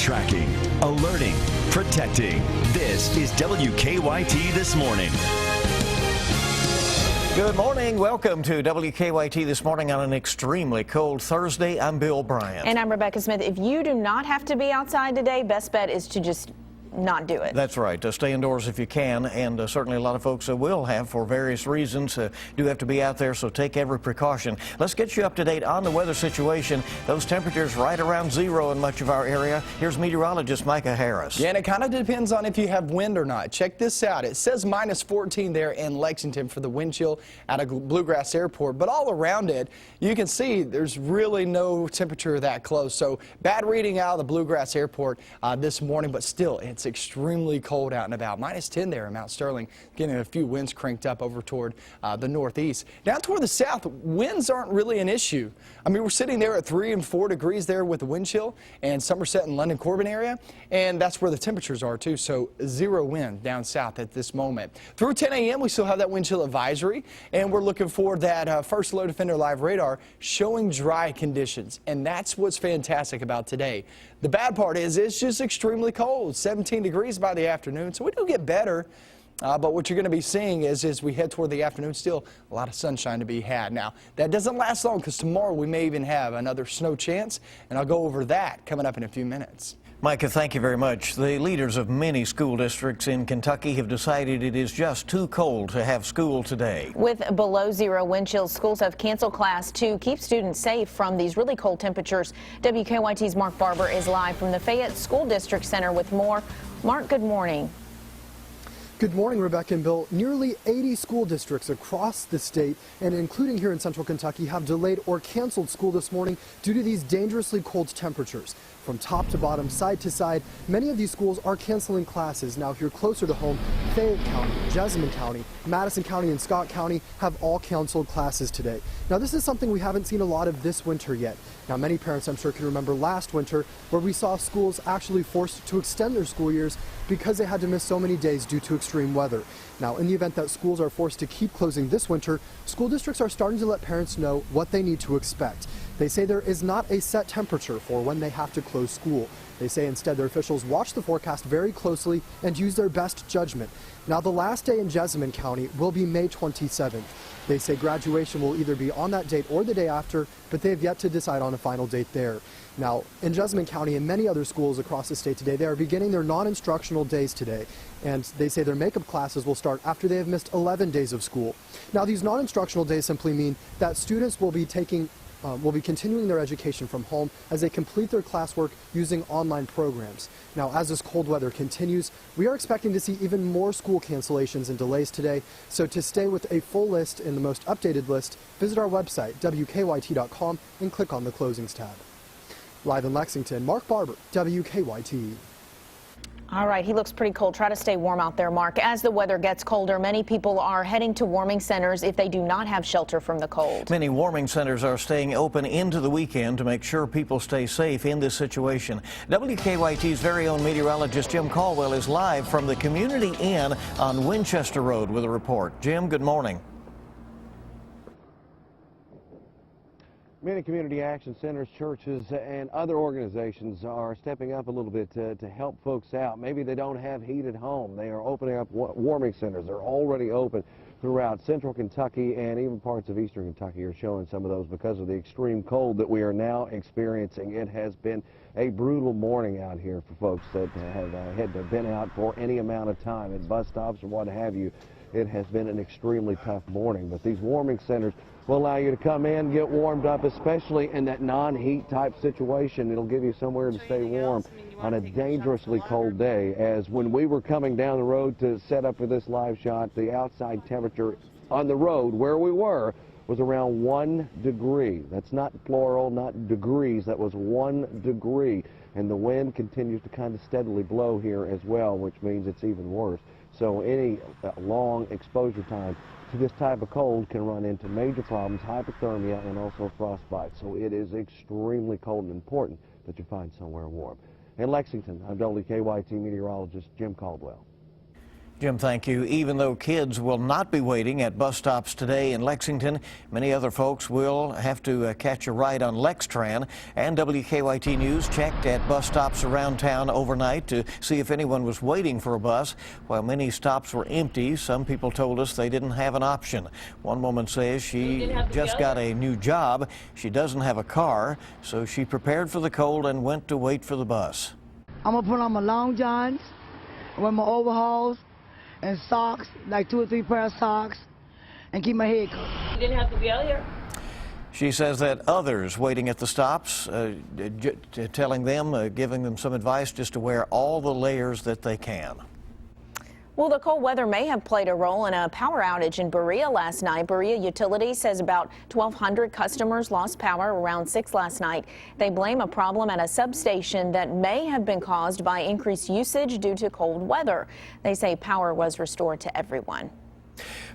Tracking, alerting, protecting. This is WKYT This Morning. Good morning. Welcome to WKYT This Morning on an extremely cold Thursday. I'm Bill Bryant. And I'm Rebecca Smith. If you do not have to be outside today, best bet is to just not do it. That's right. Stay indoors if you can, and certainly a lot of folks will have for various reasons. Do have to be out there, so take every precaution. Let's get you up to date on the weather situation. Those temperatures right around zero in much of our area. Here's meteorologist Micah Harris. Yeah, and it kind of depends on if you have wind or not. Check this out. It says minus 14 there in Lexington for the wind chill out of Bluegrass Airport, but all around it, you can see there's really no temperature that close. So bad reading out of the Bluegrass Airport this morning, but still, it's extremely cold out and about. Minus 10 there in Mount Sterling, getting a few winds cranked up over toward the northeast. Down toward the south, winds aren't really an issue. I mean, we're sitting there at 3 and 4 degrees there with the wind chill, and Somerset and London Corbin area, and that's where the temperatures are too. So zero wind down south at this moment. Through 10 a.m. we still have that wind chill advisory, and we're looking for that first low Defender live radar showing dry conditions, and that's what's fantastic about today. The bad part is it's just extremely cold, 17 degrees by the afternoon, so we do get better. But what you're going to be seeing is as we head toward the afternoon, still a lot of sunshine to be had. Now, that doesn't last long because tomorrow we may even have another snow chance, and I'll go over that coming up in a few minutes. Micah, thank you very much. The leaders of many school districts in Kentucky have decided it is just too cold to have school today. With below zero wind chills, schools have canceled class to keep students safe from these really cold temperatures. WKYT's Mark Barber is live from the Fayette School District Center with more. Mark, good morning. Good morning, Rebecca and Bill. Nearly 80 school districts across the state, and including here in central Kentucky, have delayed or canceled school this morning due to these dangerously cold temperatures. From top to bottom, side to side, many of these schools are canceling classes. Now, here closer to home, Fayette County, Jessamine County, Madison County, and Scott County have all canceled classes today. Now, this is something we haven't seen a lot of this winter yet. Now, many parents, I'm sure, can remember last winter where we saw schools actually forced to extend their school years because they had to miss so many days due to extreme weather. Now, in the event that schools are forced to keep closing this winter, school districts are starting to let parents know what they need to expect. They say there is not a set temperature for when they have to close school. They say instead their officials watch the forecast very closely and use their best judgment. Now, the last day in Jessamine County will be May 27th. They say graduation will either be on that date or the day after, but they have yet to decide on a final date there. Now, in Jessamine County and many other schools across the state today, they are beginning their non-instructional days today, and they say their makeup classes will start after they have missed 11 days of school. Now, these non-instructional days simply mean that students will be continuing their education from home as they complete their classwork using online programs. Now, as this cold weather continues, we are expecting to see even more school cancellations and delays today. So to stay with a full list and the most updated list, visit our website, WKYT.com, and click on the Closings tab. Live in Lexington, Mark Barber, WKYT. All right, he looks pretty cold. Try to stay warm out there, Mark. As the weather gets colder, many people are heading to warming centers if they do not have shelter from the cold. Many warming centers are staying open into the weekend to make sure people stay safe in this situation. WKYT's very own meteorologist Jim Caldwell is live from the Community Inn on Winchester Road with a report. Jim, good morning. Many community action centers, churches, and other organizations are stepping up a little bit to help folks out. Maybe they don't have heat at home. They are opening up warming centers. They're already open throughout central Kentucky, and even parts of eastern Kentucky are showing some of those because of the extreme cold that we are now experiencing. It has been a brutal morning out here for folks that have had been out for any amount of time at bus stops or what have you. It has been an extremely tough morning, but these warming centers will allow you to come in, get warmed up, especially in that non-heat type situation. It'll give you somewhere to stay warm on a dangerously cold day. As when we were coming down the road to set up for this live shot, the outside temperature on the road where we were was around 1 degree. That's not plural, not degrees. That was 1 degree. And the wind continues to kind of steadily blow here as well, which means it's even worse. So any long exposure time to this type of cold can run into major problems, hypothermia, and also frostbite. So it is extremely cold and important that you find somewhere warm. In Lexington, I'm WKYT meteorologist Jim Caldwell. Jim, thank you. Even though kids will not be waiting at bus stops today in Lexington, many other folks will have to catch a ride on LexTran. And WKYT News checked at bus stops around town overnight to see if anyone was waiting for a bus. While many stops were empty, some people told us they didn't have an option. One woman says she just got a new job. She doesn't have a car, so she prepared for the cold and went to wait for the bus. I'm gonna put on my long johns, wear my overalls, and socks, like 2 or 3 pair of socks, and keep my head covered. You didn't have to be out here? She says that others waiting at the stops, telling them, giving them some advice just to wear all the layers that they can. Well, the cold weather may have played a role in a power outage in Berea last night. Berea Utilities says about 1,200 customers lost power around 6 last night. They blame a problem at a substation that may have been caused by increased usage due to cold weather. They say power was restored to everyone.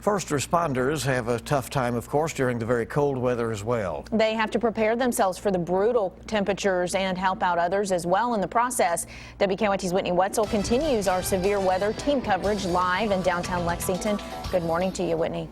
First responders have a tough time, of course, during the very cold weather as well. They have to prepare themselves for the brutal temperatures and help out others as well in the process. WKYT's Whitney Wetzel continues our severe weather team coverage live in downtown Lexington. Good morning to you, Whitney.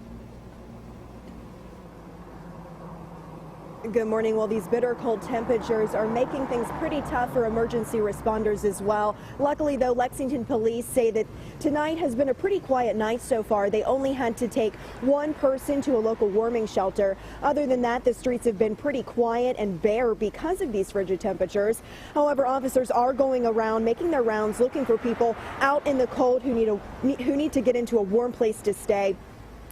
Good morning. Well, these bitter cold temperatures are making things pretty tough for emergency responders as well. Luckily, though, Lexington police say that tonight has been a pretty quiet night so far. They only had to take one person to a local warming shelter. Other than that, the streets have been pretty quiet and bare because of these frigid temperatures. However, officers are going around making their rounds looking for people out in the cold who need to get into a warm place to stay.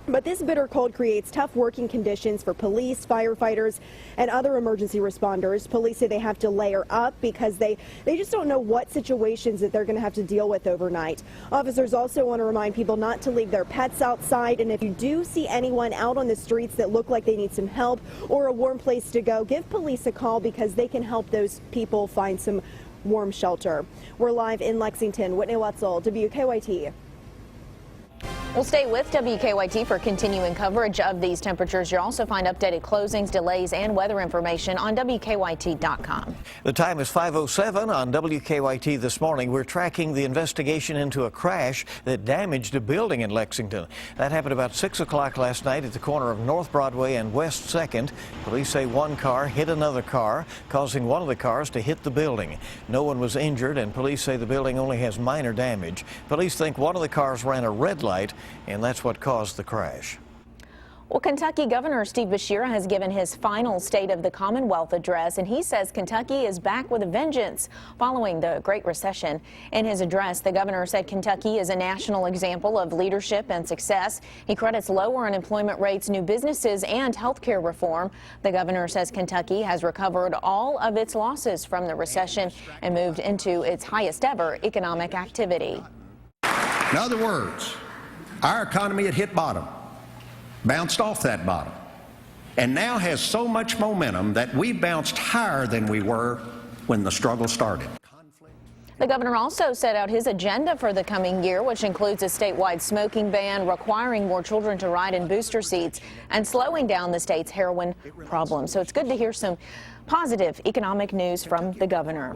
But this bitter cold creates tough working conditions for police, firefighters, and other emergency responders. Police say they have to layer up because they just don't know what situations that they're going to have to deal with overnight. Officers also want to remind people not to leave their pets outside. And if you do see anyone out on the streets that look like they need some help or a warm place to go, give police a call because they can help those people find some warm shelter. We're live in Lexington. Whitney Wetzel, WKYT. We'll stay with WKYT for continuing coverage of these temperatures. You'll also find updated closings, delays, and weather information on WKYT.com. The time is 5:07 on WKYT this morning. We're tracking the investigation into a crash that damaged a building in Lexington. That happened about 6 o'clock last night at the corner of North Broadway and West 2nd. Police say one car hit another car, causing one of the cars to hit the building. No one was injured, and police say the building only has minor damage. Police think one of the cars ran a red light, and that's what caused the crash. Well, Kentucky Governor Steve Beshear has given his final State of the Commonwealth address, and he says Kentucky is back with a vengeance following the Great Recession. In his address, the governor said Kentucky is a national example of leadership and success. He credits lower unemployment rates, new businesses, and health care reform. The governor says Kentucky has recovered all of its losses from the recession and moved into its highest ever economic activity. In other words, our economy had hit bottom, bounced off that bottom, and now has so much momentum that we bounced higher than we were when the struggle started. The governor also set out his agenda for the coming year, which includes a statewide smoking ban, requiring more children to ride in booster seats, and slowing down the state's heroin problem. So it's good to hear some positive economic news from the governor.